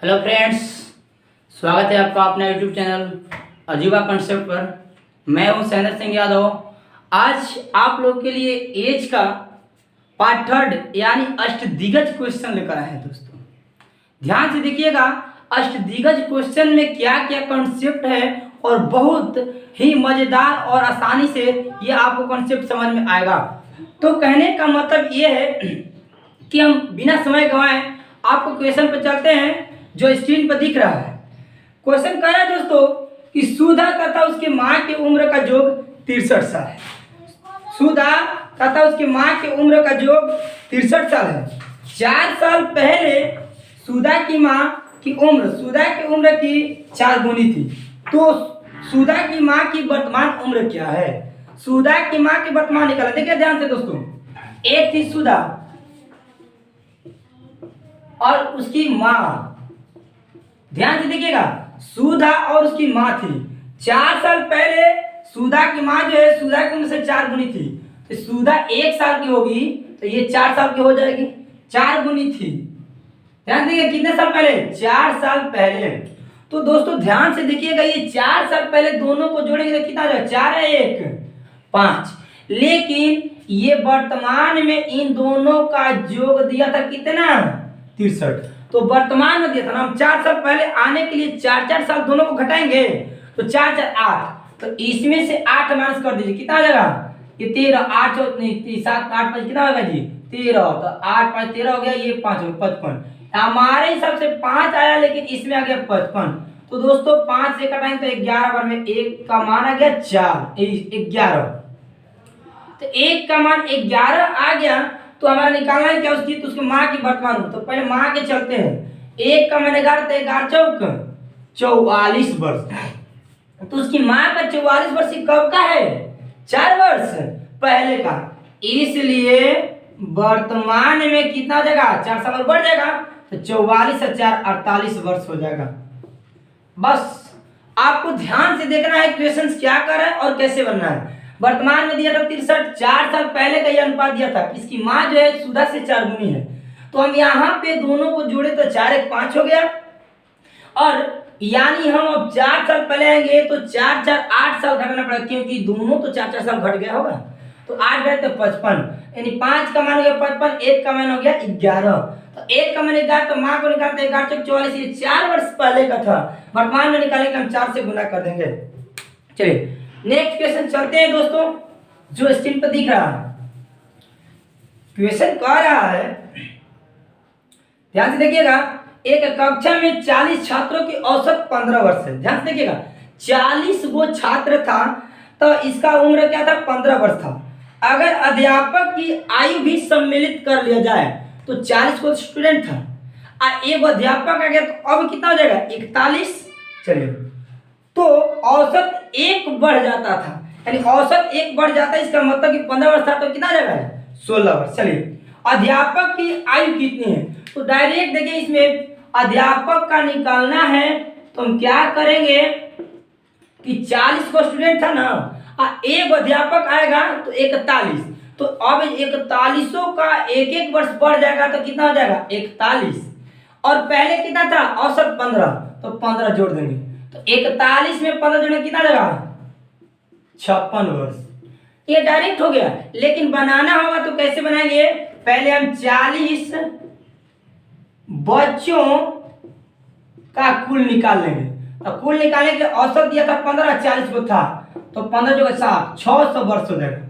Hello friends, स्वागत है आपका अपने यूट्यूब चैनल अजीबा कंसेप्ट पर। मैं हूं सैनर सिंह यादव। आज आप लोग के लिए एज का पार्ट थर्ड यानी अष्टदिग्गज क्वेश्चन लेकर आए हैं। दोस्तों ध्यान से देखिएगा, अष्टदिग्गज क्वेश्चन में क्या क्या कॉन्सेप्ट है और बहुत ही मज़ेदार और आसानी से ये आपको कॉन्सेप्ट समझ में आएगा। तो कहने का मतलब ये है कि हम बिना समय गंवाए आपको क्वेश्चन पर चलते हैं जो स्क्रीन पर दिख रहा है। क्वेश्चन कह रहा है दोस्तों कि सुधा तथा उसकी माँ की उम्र का योग 63 साल है। सुधा तथा उसकी माँ की उम्र का योग 63 साल है। 4 साल पहले सुधा की माँ की उम्र की 4 गुनी थी। तो सुधा की माँ की वर्तमान उम्र क्या है? सुधा की माँ की वर्तमान निकाला। देखिए ध्यान से दोस्तों, एक थी सुधा और उसकी माँ। ध्यान से देखिएगा, सुधा और उसकी माँ थी। 4 साल पहले सुधा की माँ जो है सुधा की उम्र से 4 गुनी थी। तो सुधा 1 साल की होगी तो ये 4 साल की हो जाएगी। 4 गुनी थी। ध्यान देखिए कितने साल पहले? 4 साल पहले। तो दोस्तों ध्यान से देखिएगा, ये 4 साल पहले दोनों को जोड़ेंगे तो कितना आ जाएगा? 4 है 1 5। लेकिन ये वर्तमान में इन दोनों का योग दिया था कितना? 63। तो वर्तमान में दिया था ना, हम 4 साल पहले आने के लिए 4 साल दोनों को घटाएंगे तो 4 8। तो इसमें से 8 माइनस कर दीजिए, कितना आ जाएगा? ये 13 8 नहीं 7 8 5 कितना होगा जी? 13। तो 8 5 13 हो गया, ये 5 हो 55। हमारे हिसाब से 5 आया लेकिन इसमें आ गया 55। तो दोस्तों 5 से कटाएंगे तो 11 बार में 1 का मान आ गया 4 11। तो 1 का मान 11 आ गया। तो हमारा निकालना है क्या उसकी? तो उसकी माँ की वर्तमान उम्र। तो पहले माँ के चलते हैं। 1 का मान 11 तो 11 चौक 44 वर्ष। तो उसकी माँ का 44 वर्ष कब का है? 4 वर्ष पहले का। इसलिए वर्तमान में कितना हो जाएगा? 4 साल और बढ़ जाएगा तो 44 और 4 48 वर्ष हो जाएगा। बस आपको ध्यान से देखना है क्वेश्चन क्या कर रहा है और कैसे बनना है। वर्तमान में दिया था 63, 4 साल पहले का ये अनुपात दिया था। इसकी माँ जो है सुधा से 4 गुनी है। तो हम यहाँ पे दोनों को जोड़े तो 4 1 5 हो गया। और यानी हम अब 4 साल पहले आएंगे तो 4 4 8 साल घटाना पड़ेगा, क्योंकि दोनों तो 4 4 साल घट गया होगा। तो 8 गए तो 55, यानी 5 का मान हो गया 55, 1 का मान हो गया 11। तो 1 का मान 11, तो माँ को निकालते 11 चौक 44, ये 4 वर्ष पहले का था। वर्तमान में निकालेंगे हम 4 से गुना कर देंगे। चलिए नेक्स्ट क्वेश्चन चलते हैं दोस्तों, जो स्क्रीन पर दिख रहा है। क्वेश्चन कह रहा है, ध्यान से देखिएगा, एक कक्षा में 40 छात्रों की औसत 15 वर्ष है। ध्यान से देखिएगा, 40 वो छात्र था तो इसका उम्र क्या था? 15 वर्ष था। अगर अध्यापक की आयु भी सम्मिलित कर लिया जाए तो 40 को स्टूडेंट था, एक अध्यापक आ गया तो अब कितना हो जाएगा? 41। चलिए, तो औसत 1 बढ़ जाता था, यानी औसत 1 बढ़ जाता है, इसका मतलब कि 15 वर्ष था तो कितना जाएगा? 16 वर्ष। चलिए, अध्यापक की आयु कितनी है? तो डायरेक्ट देखिए, इसमें अध्यापक का निकालना है तो हम क्या करेंगे कि 40 को स्टूडेंट था ना, एक अध्यापक आएगा तो 41। तो अब 41 का 1 1 वर्ष बढ़ जाएगा तो कितना हो जाएगा? 41। और पहले कितना था? औसत 15, तो 15 जोड़ देंगे तो 41 में 15 जोड़ने कितना लगा? 56 वर्ष। ये डायरेक्ट हो गया, लेकिन बनाना होगा तो कैसे बनाएंगे? पहले हम 40 बच्चों का कुल निकाल लेंगे। तो कुल निकालने के लिए औसत दिया था 15, 40 को था तो 15 जो 7 600 वर्ष हो जाएगा।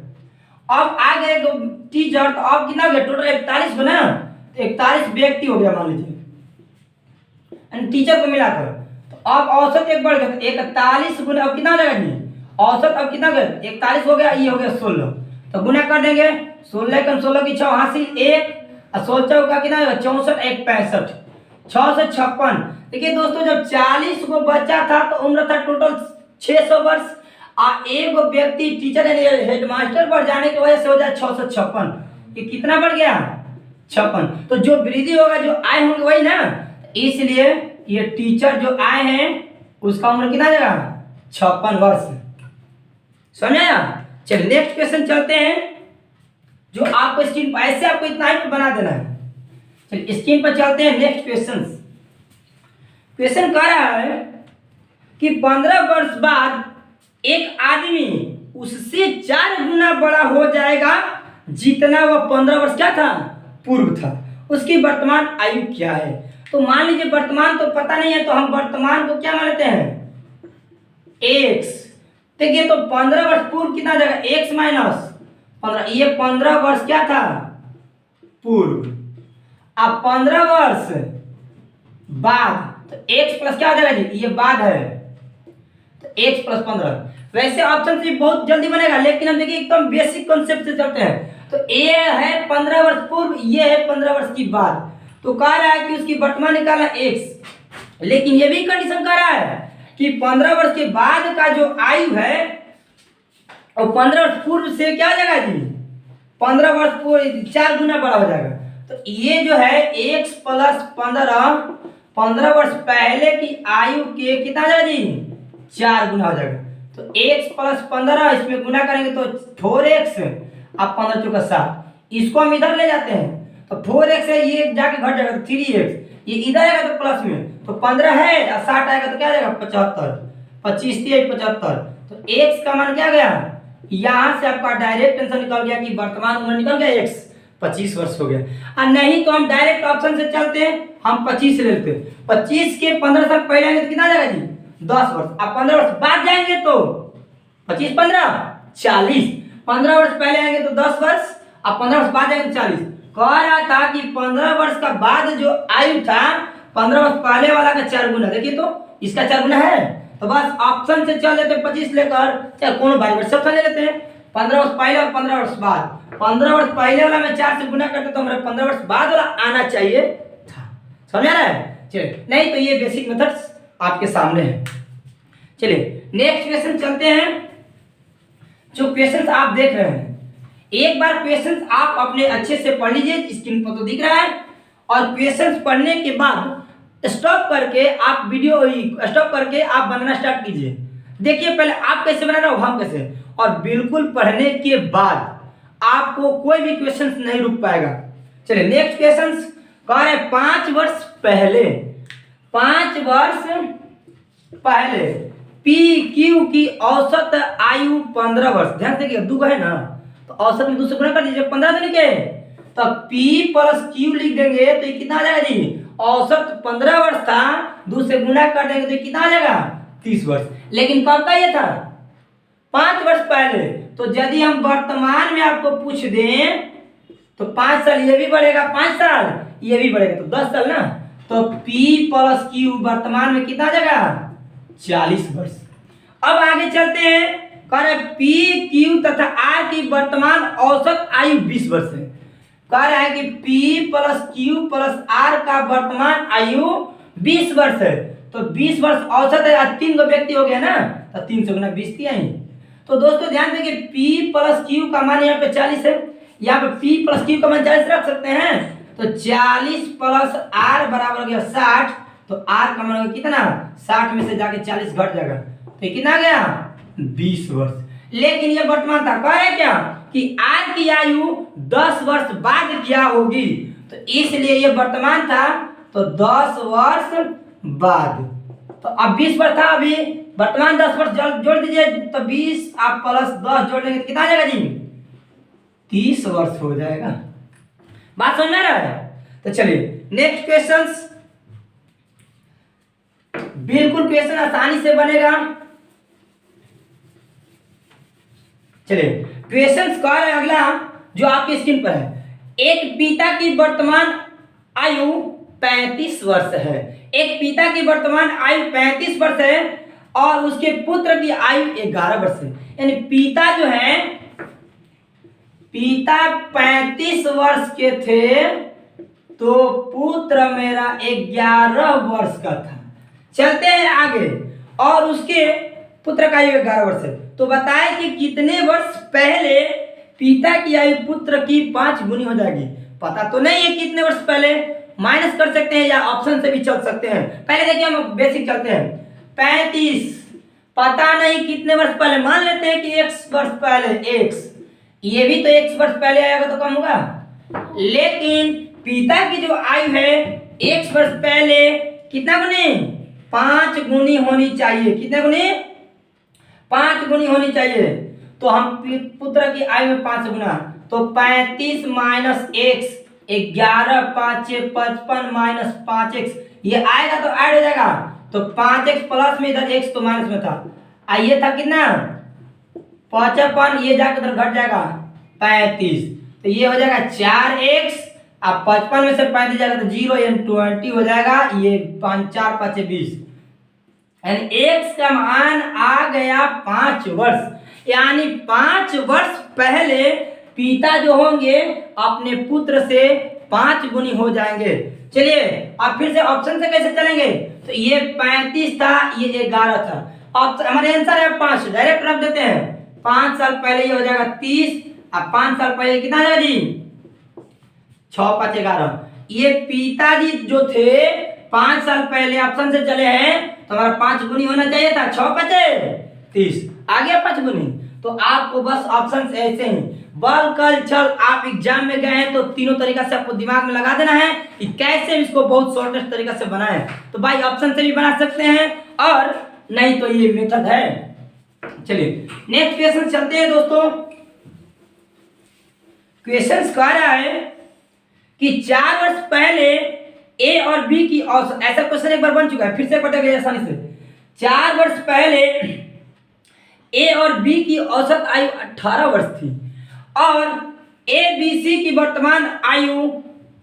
अब आ गए तो टीचर, तो अब कितना हो गया? टोटल 41 को ना, तो 41 व्यक्ति हो गया मान लीजिए, टीचर को मिलाकर। तो अब औसत 1 बढ़ गया तो 41 गुना, अब कितना हो जाएगा जी? औसत अब कितना हो गया? 41 हो गया, ये हो गया 16। तो गुना कर देंगे, 16 कम 16 की 6 हासिल 1 और 16 का कितना होगा? 64 1 65, 6 से 56। देखिए दोस्तों, जब 40 को बच्चा था तो उम्र था टोटल 600 वर्ष। एक व्यक्ति टीचर हेडमास्टर बढ़ जाने की वजह से हो जाए 656। ये कितना बढ़ गया? 56। तो जो वृद्धि होगा, जो आए होंगे वही ना, इसलिए ये टीचर जो आए हैं उसका उम्र कितना जाएगा? 56 वर्ष। समझाया? चलिए नेक्स्ट क्वेश्चन चलते हैं, जो आपको स्क्रीन पर ऐसे आपको इतना ही बना देना है। चलिए स्क्रीन पर चलते हैं नेक्स्ट क्वेश्चन। क्वेश्चन कह रहा है कि 15 वर्ष बाद एक आदमी उससे 4 गुना बड़ा हो जाएगा जितना वह 15 वर्ष क्या था, पूर्व था। उसकी वर्तमान आयु क्या है? तो मान लीजिए वर्तमान तो पता नहीं है, तो हम वर्तमान को क्या मानते हैं, एक्स। देखिए तो 15 वर्ष पूर्व कितना आ जाएगा, एक्स माइनस 15, ये 15 वर्ष क्या था, पूर्व। अब 15 वर्ष बाद तो एक्स प्लस क्या आ जाएगा जी, ये बाद है, तो एक्स प्लस 15। वैसे ऑप्शन सी बहुत जल्दी बनेगा, लेकिन हम देखिए एकदम बेसिक कॉन्सेप्ट से चलते हैं। तो ए है 15 वर्ष पूर्व, ये है 15 वर्ष की बाद। तो कह रहा है कि उसकी वर्तमान निकालना एक्स, लेकिन ये भी कंडीशन कह रहा है कि 15 वर्ष के बाद का जो आयु है और 15 वर्ष पूर्व से क्या हो जाएगा जी, 15 वर्ष पूर्व 4 गुना बड़ा हो जाएगा। तो ये जो है एक्स प्लस 15 वर्ष पहले की आयु के कितना हो जाएगा जी, 4 गुना हो जाएगा। तो x प्लस 15 इसमें गुना करेंगे तो 4x, अब 15 चौका 7, इसको हम इधर ले जाते हैं तो 4x है, ये जाके घट जाएगा तो 3x, ये इधर आएगा तो प्लस में, तो 15 है और 60 आएगा तो क्या जाएगा 75, 25 3 75। तो x का मान क्या गया, यहाँ से आपका डायरेक्ट आंसर निकल गया कि वर्तमान उम्र निकल गया x 25 वर्ष हो गया। और नहीं तो हम डायरेक्ट ऑप्शन से चलते हैं, हम 25 ले लेते हैं। 25 के 15 साल पहले आएंगे तो कितना जाएगा जी, 10 वर्ष। अब 15 वर्ष बाद जाएंगे तो 25 15 40, 15 वर्ष पहले आएंगे तो 10 वर्ष, अब 15 वर्ष बाद जाएंगे तो 40। कह रहा था कि 15 वर्ष का बाद जो आयु था 15 वर्ष पहले वाला का 4 गुना, देखिए तो इसका 4 गुना है, तो बस ऑप्शन से चल लेते 25 लेकर, चाहे कौन बारी वर्ष सब ले लेते हैं। 15 वर्ष पहले और 15 वर्ष बाद, 15 वर्ष पहले वाला में 4 से गुना करते तो हमारा 15 वर्ष बाद वाला आना चाहिए था। समझ आ रहा है? चलिए, नहीं तो ये बेसिक मेथड्स आपके सामने है। चलिए नेक्स्ट क्वेश्चन चलते हैं। जो क्वेश्चंस आप देख रहे हैं, एक बार क्वेश्चंस आप अपने अच्छे से पढ़ लीजिए, स्क्रीन पर तो दिख रहा है, और क्वेश्चंस पढ़ने के बाद स्टॉप करके आप वीडियो स्टॉप करके आप बनाना स्टार्ट कीजिए। देखिए पहले आप कैसे बना रहे हो, हम कैसे, और बिल्कुल पढ़ने के बाद आपको कोई भी क्वेश्चन नहीं रुक पाएगा। चलिए नेक्स्ट क्वेश्चन कह रहे 5 वर्ष पहले, 5 वर्ष पहले पी क्यू की औसत आयु 15 वर्ष, ध्यान से दो है ना, तो औसत में 2 से गुणा कर दीजिए 15 दिन के, तो P प्लस Q लिख देंगे तो ये कितना आ जाएगा जी, औसत 15 वर्ष था, 2 से गुना कर देंगे तो ये कितना आ जाएगा 30 वर्ष। लेकिन कब का ये था, 5 वर्ष पहले। तो यदि हम वर्तमान में आपको पूछ दें तो 5 साल ये भी बढ़ेगा, 5 साल ये भी बढ़ेगा, तो 10 साल ना, तो P प्लस Q वर्तमान में कितना आ जाएगा 40 वर्ष। अब आगे चलते हैं, कह रहे P Q तथा R की वर्तमान औसत आयु 20 वर्ष है। कह रहा है कि P plus Q plus R का वर्तमान आयु 20 वर्ष है, तो 20 वर्ष औसत है, आज 3 व्यक्ति हो गया ना, तो 3 से गुना 20 किया ही। तो दोस्तों ध्यान देंगे P प्लस Q का मान यहाँ पे 40 है, यहाँ पे P प्लस Q का मान 40 रख सकते हैं, तो 40 प्लस R बराबर हो गया 60, तो R का मान कितना, 60 में से जाके 40 घट जाएगा, तो ये कितना गया 20 वर्ष। लेकिन ये वर्तमान था, कह रहे क्या कि R की आयु 10 वर्ष बाद क्या होगी, तो इसलिए ये वर्तमान था, तो 10 वर्ष बाद, तो अब 20 वर्ष था, अभी वर्तमान 10 वर्ष जोड़ दीजिए, तो 20 आप प्लस 10 जोड़ लेंगे तो कितना आ जाएगा जी 30 वर्ष हो जाएगा। बात समझ में आ रहा है? तो चलिए नेक्स्ट क्वेश्चंस, बिल्कुल क्वेश्चन आसानी से बनेगा। चलिए क्वेश्चन का अगला जो आपकी स्क्रीन पर है, एक पिता की वर्तमान आयु 35 वर्ष है, एक पिता की वर्तमान आयु 35 वर्ष है और उसके पुत्र की आयु 11 वर्ष है। यानी पिता जो है, पिता 35 वर्ष के थे तो पुत्र मेरा 11 वर्ष का था। चलते हैं आगे, और उसके पुत्र का आयु 11 वर्ष है, तो बताए कि कितने वर्ष पहले पिता की आयु पुत्र की 5 गुनी हो जाएगी। पता तो नहीं है कितने वर्ष पहले, माइनस कर सकते हैं या ऑप्शन से भी चल सकते हैं। पहले देखिए हम बेसिक चलते हैं, 35 पता नहीं कितने वर्ष पहले, मान लेते हैं कि x वर्ष पहले, x ये भी तो x वर्ष पहले आएगा तो कम होगा, लेकिन पिता की जो आयु है x वर्ष पहले कितना गुनी 5 गुनी होनी चाहिए। कितने गुनी? 5 गुनी होनी चाहिए। तो हम पुत्र की आयु में 5 गुना, तो 35 माइनस एक्स, 11 5 55 माइनस 5x, ये आएगा तो ऐड हो जाएगा, तो 5x प्लस में इधर x तो माइनस में था, आइए था कितना 55, ये जाकर उधर घट जाएगा 35, तो ये हो जाएगा 4x, अब 55 में से 35 जाएगा तो 0 यानी 20 हो जाएगा, ये 5 4 5 20, यानी x का मान आ गया 5 वर्ष। यानी 5 वर्ष पहले पिता जो होंगे अपने पुत्र से 5 गुनी हो जाएंगे। चलिए अब फिर से ऑप्शन से कैसे चलेंगे, तो ये 35 था, ये 11 था, अब हमारे आंसर है 5, डायरेक्ट रख देते हैं। 5 साल पहले ये हो जाएगा 30, अब 5 साल पहले कितना है जी 6 5 11, ये पिताजी जो थे 5 साल पहले ऑप्शन से चले हैं तो हमारा 5 गुनी होना चाहिए था, 6 5 30, आ गया 5 गुनी। तो आपको बस ऑप्शन ऐसे ही बल कल छल, आप एग्जाम में गए हैं तो तीनों तरीका से आपको दिमाग में लगा देना है कि कैसे इसको बहुत शॉर्टेस्ट तरीका से बनाएं। तो भाई ऑप्शन से भी बना सकते हैं और नहीं तो ये मेथड है। चलिए नेक्स्ट क्वेश्चन चलते हैं दोस्तों। क्वेश्चन कह रहा है कि 4 वर्ष पहले ए और बी की औसत, ऐसा क्वेश्चन एक बार बन चुका है, फिर से पता गया आसानी से। 4 वर्ष पहले ए और बी की औसत आयु 18 वर्ष थी और ए बी सी की वर्तमान आयु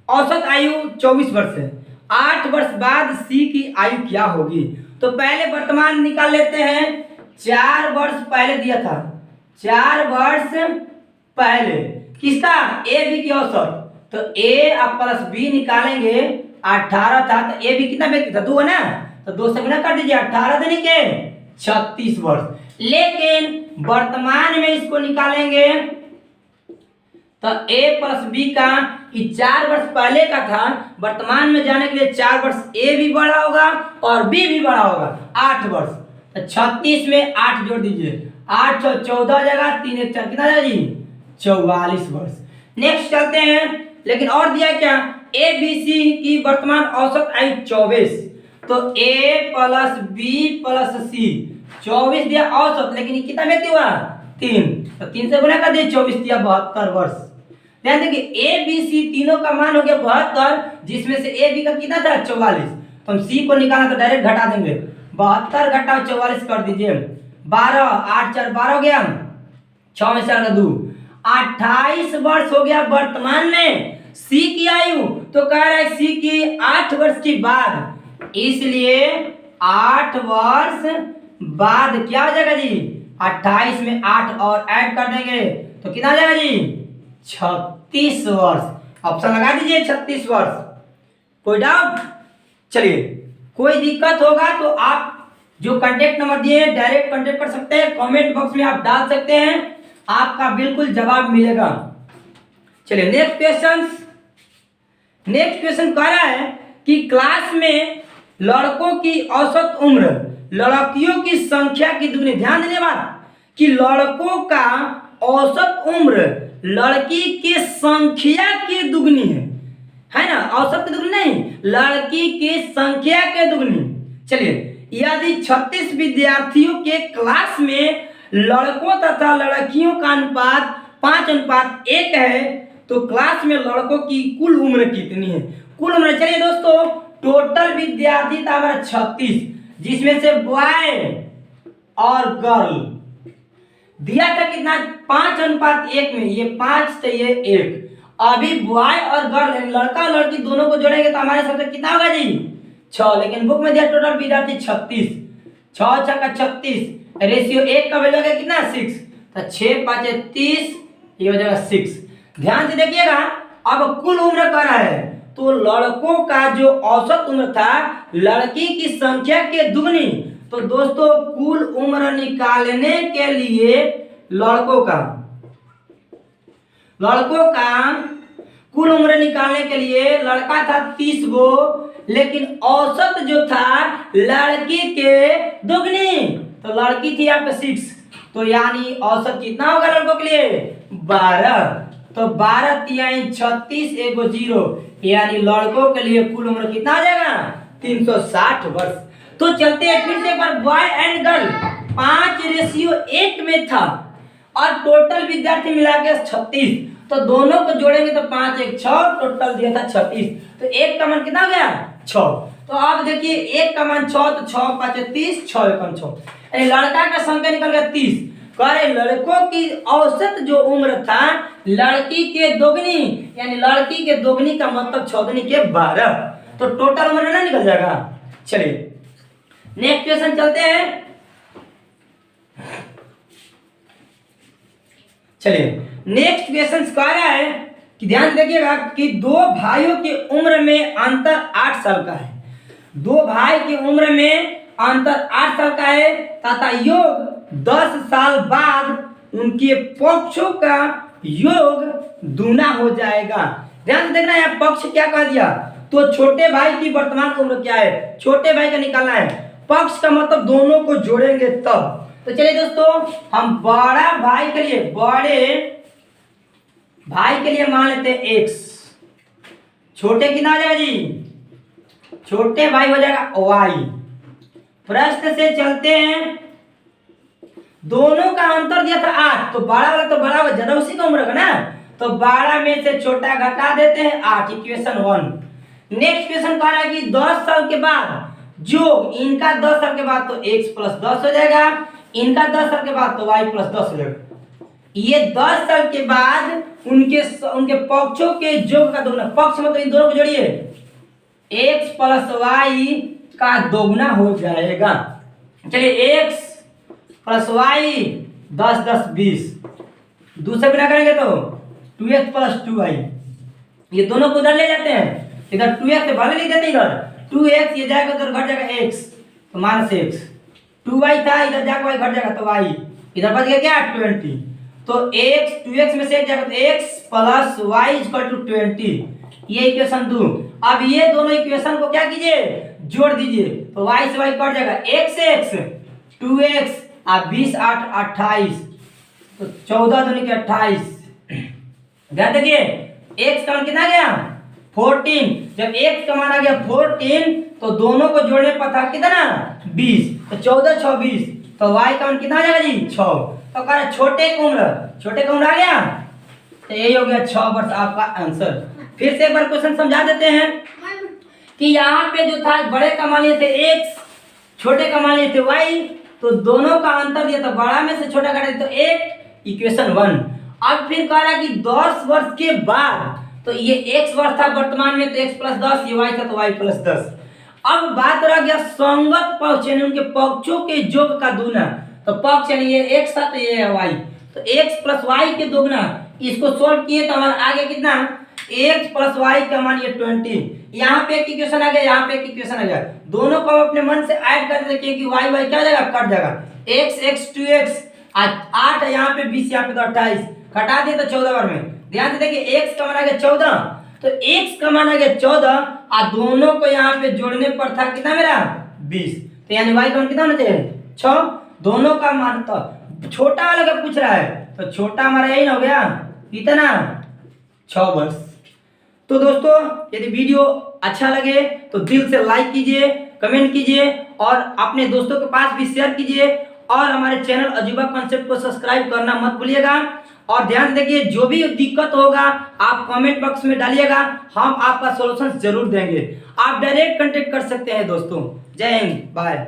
औसत आयु 24 वर्ष है। 8 वर्ष बाद सी की आयु क्या होगी? तो पहले वर्तमान निकाल लेते हैं। 4 वर्ष पहले दिया था, 4 वर्ष पहले किसका? ए बी की औसत, तो ए अब प्लस बी निकालेंगे, 18 था तो ए बी कितना व्यक्ति था 2 है ना, तो 2 से गुना कर दीजिए, 18 देने के 36 वर्ष। लेकिन वर्तमान में इसको निकालेंगे तो a प्लस बी का 4 वर्ष पहले का था, वर्तमान में जाने के लिए 4 वर्ष a भी बड़ा होगा और b भी बड़ा होगा, 8 वर्ष, तो 36 में 8 जोड़ दीजिए, 8 14 हो जाएगा, 3 1 4 कितना जाएगा जी 44 वर्ष। नेक्स्ट चलते हैं, लेकिन और दिया क्या, ए बी सी की वर्तमान औसत आयु 24, तो a प्लस बी प्लस सी 24 दिया औसत, लेकिन कितना व्यक्ति हुआ 3, तो 3 से गुना कर दिए, 24 दिया 72 वर्ष। ध्यान देखिए ए बी सी तीनों का मान हो गया 72, जिसमें से ए बी का कितना था 44, तो हम सी को निकालना तो डायरेक्ट घटा देंगे, 72 घटाओ 44 कर दीजिए, 12 8 4 12 हो गया, 6 में से 2 28 वर्ष हो गया वर्तमान में सी की आयु। तो कह रहा है सी की 8 वर्ष की बाद, इसलिए 8 वर्ष बाद क्या हो जाएगा जी 28 में 8 और ऐड कर देंगे तो कितना हो जाएगा जी 36 वर्ष। ऑप्शन लगा दीजिए 36 वर्ष। कोई डाउट? चलिए कोई दिक्कत होगा तो आप जो कांटेक्ट नंबर दिए डायरेक्ट कांटेक्ट कर सकते हैं, कमेंट बॉक्स में आप डाल सकते हैं, आपका बिल्कुल जवाब मिलेगा। चलिए नेक्स्ट क्वेश्चन कह रहा है कि क्लास में लड़कों की औसत उम्र लड़कियों की संख्या की दुगनी। ध्यान देने बात कि लड़कों का औसत उम्र लड़की की संख्या की दुगनी है ना, औसत की दुगनी नहीं, लड़की की संख्या के दुगनी। चलिए यदि 36 विद्यार्थियों के क्लास में लड़कों तथा लड़कियों का अनुपात 5:1 है तो क्लास में लड़कों की कुल उम्र कितनी है? कुल उम्र, चलिए दोस्तों टोटल विद्यार्थी था हमारा 36, जिसमें से बॉय और गर्ल दिया था कितना 5:1 में, ये 5 तो ये 1। अभी बॉय और गर्ल लड़का और लड़की दोनों को जोड़ेंगे तो हमारे साथ कितना होगा जी 6, लेकिन बुक में दिया टोटल विद्यार्थी 36, 6 6 का 36, रेशियो 1 का वैल्यू है कितना 6, तो 6 5 30, ये हो जाएगा 6। ध्यान से देखिएगा, अब कुल उम्र कर रहा है तो लड़कों का जो औसत उम्र था लड़की की संख्या के दुगनी। तो दोस्तों कुल उम्र निकालने के लिए लड़कों का कुल उम्र निकालने के लिए लड़का था 30 गो, लेकिन औसत जो था लड़की के दुगनी, तो लड़की थी यहाँ पे 6, तो यानी औसत कितना होगा लड़कों के लिए 12, तो 12 तिहाई 36 एगो 0, यानी लड़कों के लिए कुल उम्र कितना आ जाएगा 360 वर्ष। तो चलते हैं फिर से एक बार, बॉय एंड गर्ल 5:1 में था और टोटल विद्यार्थी मिला के 36। तो दोनों को जोड़ेंगे तो 5 1 6, टोटल दिया था 36। तो 1 का मान कितना हो गया 6। तो अब देखिए 1 का मान 6, तो 6 5 30, 6 1 6, यानी लड़का का संख्या निकल गया 30। कह रहे लड़कों की औसत जो उम्र था लड़की के दोगुनी, यानी लड़की के दोगुनी का मतलब 6 दूनी के 12, तो टोटल उम्र ना निकल जाएगा। चलिए नेक्स्ट क्वेश्चन चलते हैं। चलिए नेक्स्ट क्वेश्चन कह रहा है कि ध्यान देखिएगा कि दो भाइयों की उम्र में अंतर 8 साल का है। दो भाई की उम्र में अंतर 8 साल का है तथा योग 10 साल बाद उनके पक्षों का योग दूना हो जाएगा। ध्यान से देखना है पक्ष क्या कह दिया, तो छोटे भाई की वर्तमान उम्र क्या है, छोटे भाई का निकालना है। पक्ष का मतलब दोनों को जोड़ेंगे तब। तो चलिए दोस्तों हम बड़ा भाई के लिए, बड़े भाई के लिए मान लेते हैं x, छोटे कितना आ जाएगा जी, छोटे भाई हो जाएगा y। प्रश्न से चलते हैं, दोनों का अंतर दिया था 8, तो बड़ा वाला तो बड़ा ज्यादा उसी का उम्र का ना, तो 12 में से छोटा घटा देते हैं 8, इक्वेशन 1। नेक्स्ट क्वेश्चन कह रहा है कि 10 साल के बाद जो इनका 10 साल के बाद तो x प्लस 10 हो जाएगा, इनका 10 साल के बाद तो y प्लस 10 हो जाएगा। ये 10 साल के बाद उनके पक्षों के योग का दोगुना, पक्ष मतलब इन दोनों को जोड़िए, x प्लस y का दोगुना हो जाएगा। चलिए x प्लस y 10 10 20, दूसरे बिना करेंगे तो 2x प्लस 2y, ये दोनों को उधर ले जाते हैं, इधर 2x से भले नहीं देते, इधर 2x ये जाएगा उधर घट जाएगा x, तो माइनस x, 2y था इधर जाकर y घट जाएगा तो y, इधर बच गया क्या 20, तो x 2x में से एक जाएगा तो x plus y equal to 20, ये इक्वेशन 2। अब ये दोनों इक्वेशन को क्या कीजिए, जोड़ दीजिए, तो y से y कट जाएगा, x से x 2x और 20 8 28, तो 14 दूनी के 28। ध्यान देखिए x का मान कितना गया 14, जब x का मान आ गया 14 तो दोनों को जोड़ने पर था कितना 20, तो 14 6 20, तो y का मान कितना आ जाएगा जी 6। तो कह रहा छोटे की उम्र आ गया, तो यही हो गया 6 वर्ष आपका आंसर। फिर से एक बार क्वेश्चन समझा देते हैं कि यहाँ पे जो था बड़े का मान लिए थे x, छोटे का मान लिए थे y, तो दोनों का अंतर दिया था, बड़ा में से छोटा काटा तो 8, इक्वेशन 1। अब फिर कह रहा कि 10 वर्ष के बाद, तो ये x वर्ष था वर्तमान में, तो x प्लस 10, ये y था तो y प्लस 10। अब बात रह गया संगत पक्ष, यानी उनके पक्षों के योग का दूना, तो पक्ष यानी ये x था तो ये है y, तो x प्लस y के दोगुना, इसको सोल्व किए तो हमारा आगे कितना x प्लस y का मान ये 20, यहाँ पे एक इक्वेशन आ गया, यहाँ पे एक इक्वेशन आ गया, दोनों को अपने मन से ऐड कर देते क्योंकि y y क्या हो जाएगा कट जाएगा, x x 2x 8 यहाँ पे 20 यहाँ पे तो 28, घटा दिए तो 14 बार में। ध्यान से देखिए x का मान आ गया 14, तो x का मान आ गया 14 और दोनों को यहाँ पे जोड़ने पर था कितना मेरा 20, तो यानी y का मान कितना होना चाहिए 6। दोनों का मान तो छोटा वाला का पूछ रहा है, तो छोटा हमारा यही ना हो गया कितना 6 वर्ष। तो दोस्तों यदि वीडियो अच्छा लगे तो दिल से लाइक कीजिए, कमेंट कीजिए और अपने दोस्तों के पास भी शेयर कीजिए, और हमारे चैनल अजूबा कॉन्सेप्ट को सब्सक्राइब करना मत भूलिएगा। और ध्यान से देखिए जो भी दिक्कत होगा आप कमेंट बॉक्स में डालिएगा, हम आपका सॉल्यूशन जरूर देंगे। आप डायरेक्ट कांटेक्ट कर सकते हैं दोस्तों। जय हिंद, बाय।